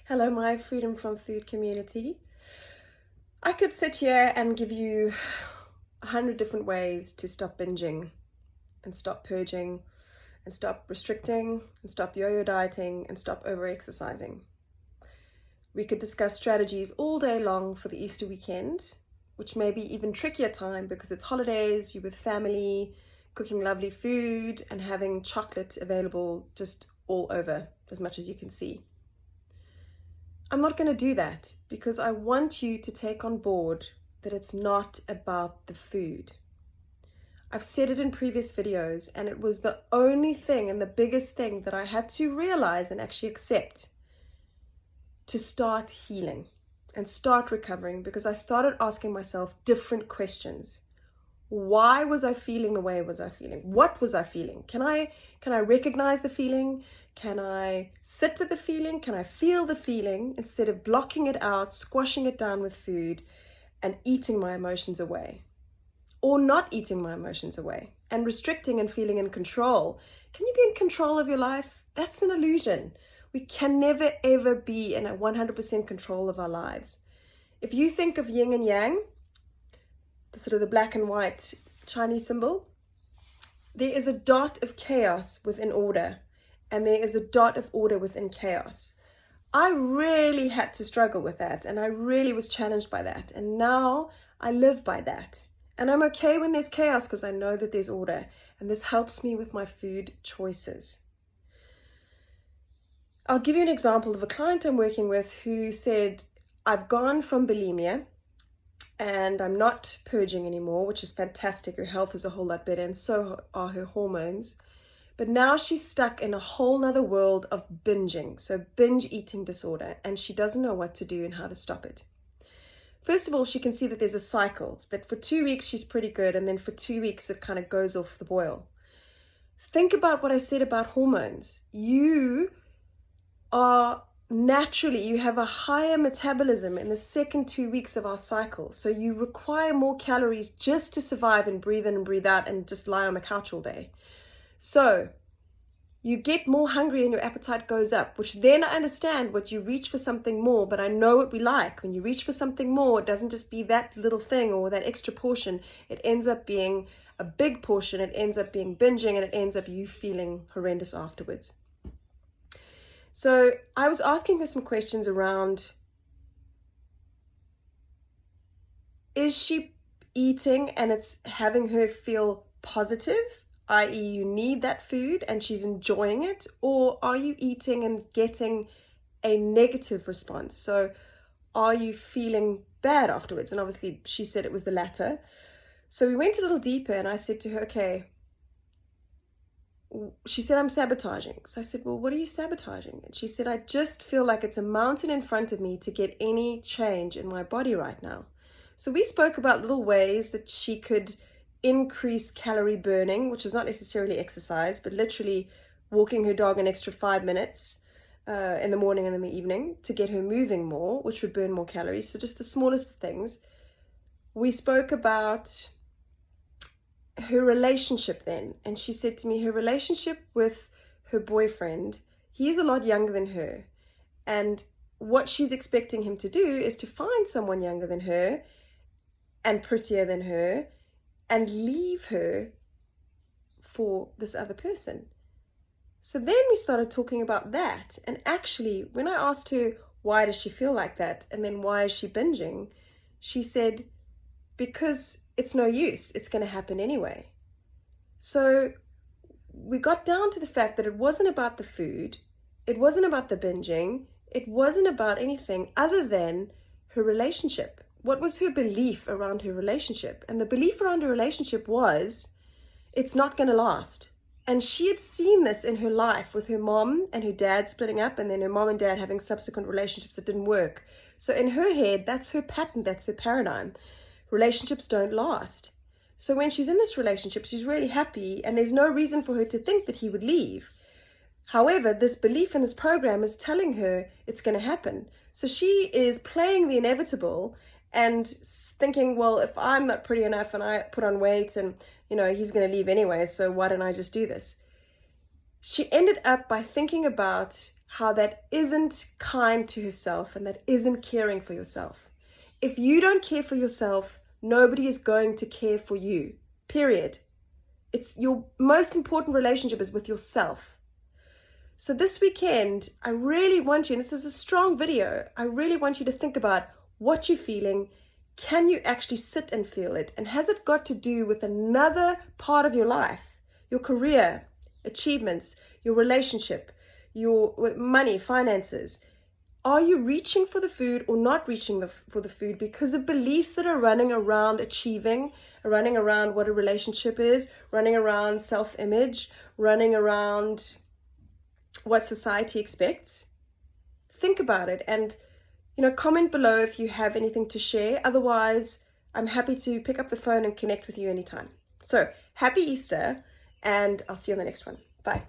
Hello, my Freedom from Food community. I could sit here and give you 100 different ways to stop binging and stop purging and stop restricting and stop yo-yo dieting and stop over-exercising. We could discuss strategies all day long for the Easter weekend, which may be even trickier time because it's holidays, you're with family, cooking lovely food and having chocolate available just all over as much as you can see. I'm not going to do that because I want you to take on board that it's not about the food. I've said it in previous videos, and it was the only thing and the biggest thing that I had to realize and actually accept to start healing and start recovering, because I started asking myself different questions. Why was I feeling the way was I feeling? What was I feeling? Can I recognize the feeling? Can I sit with the feeling? Can I feel the feeling instead of blocking it out, squashing it down with food and eating my emotions away? Or not eating my emotions away and restricting and feeling in control. Can you be in control of your life? That's an illusion. We can never ever be in a 100% control of our lives. If you think of yin and yang, the sort of the black and white Chinese symbol, there is a dot of chaos within order, and there is a dot of order within chaos. I really had to struggle with that, and I really was challenged by that, and now I live by that. And I'm okay when there's chaos because I know that there's order, and this helps me with my food choices. I'll give you an example of a client I'm working with who said, I've gone from bulimia and I'm not purging anymore, which is fantastic. Her health is a whole lot better, and so are her hormones. But now she's stuck in a whole nother world of binging, so binge eating disorder, and she doesn't know what to do and how to stop it. First of all, she can see that there's a cycle, that for 2 weeks she's pretty good, and then for 2 weeks it kind of goes off the boil. Think about what I said about hormones. You have a higher metabolism in the second 2 weeks of our cycle. So you require more calories just to survive and breathe in and breathe out and just lie on the couch all day. So you get more hungry and your appetite goes up, which then I understand what you reach for something more, but I know what we like. When you reach for something more, it doesn't just be that little thing or that extra portion. It ends up being a big portion. It ends up being binging, and it ends up you feeling horrendous afterwards. So I was asking her some questions around, is she eating and it's having her feel positive, i.e. you need that food and she's enjoying it, or are you eating and getting a negative response? So are you feeling bad afterwards? And obviously she said it was the latter. So we went a little deeper, and I said to her, okay, she said, I'm sabotaging. So I said, well, what are you sabotaging? And she said, I just feel like it's a mountain in front of me to get any change in my body right now. So we spoke about little ways that she could increase calorie burning, which is not necessarily exercise, but literally walking her dog an extra 5 minutes in the morning and in the evening to get her moving more, which would burn more calories. So just the smallest of things. We spoke about her relationship then, and she said to me her relationship with her boyfriend, he's a lot younger than her, and what she's expecting him to do is to find someone younger than her and prettier than her and leave her for this other person. So then we started talking about that, and actually when I asked her why does she feel like that and then why is she binging, she said because it's no use, it's going to happen anyway. So we got down to the fact that it wasn't about the food, it wasn't about the binging, it wasn't about anything other than her relationship. What was her belief around her relationship? And the belief around her relationship was, it's not going to last. And she had seen this in her life with her mom and her dad splitting up, and then her mom and dad having subsequent relationships that didn't work. So in her head, that's her pattern, that's her paradigm. Relationships don't last. So when she's in this relationship, she's really happy, and there's no reason for her to think that he would leave. However, this belief in this program is telling her it's going to happen. So she is playing the inevitable and thinking, well, if I'm not pretty enough and I put on weight and, he's going to leave anyway, so why don't I just do this? She ended up by thinking about how that isn't kind to herself and that isn't caring for yourself. If you don't care for yourself, nobody is going to care for you, period. It's your most important relationship is with yourself. So this weekend, I really want you, and this is a strong video, I really want you to think about what you're feeling. Can you actually sit and feel it? And has it got to do with another part of your life? Your career, achievements, your relationship, your money, finances. Are you reaching for the food or not reaching for the food because of beliefs that are running around achieving, running around what a relationship is, running around self-image, running around what society expects? Think about it and, comment below if you have anything to share. Otherwise, I'm happy to pick up the phone and connect with you anytime. So, happy Easter, and I'll see you on the next one. Bye.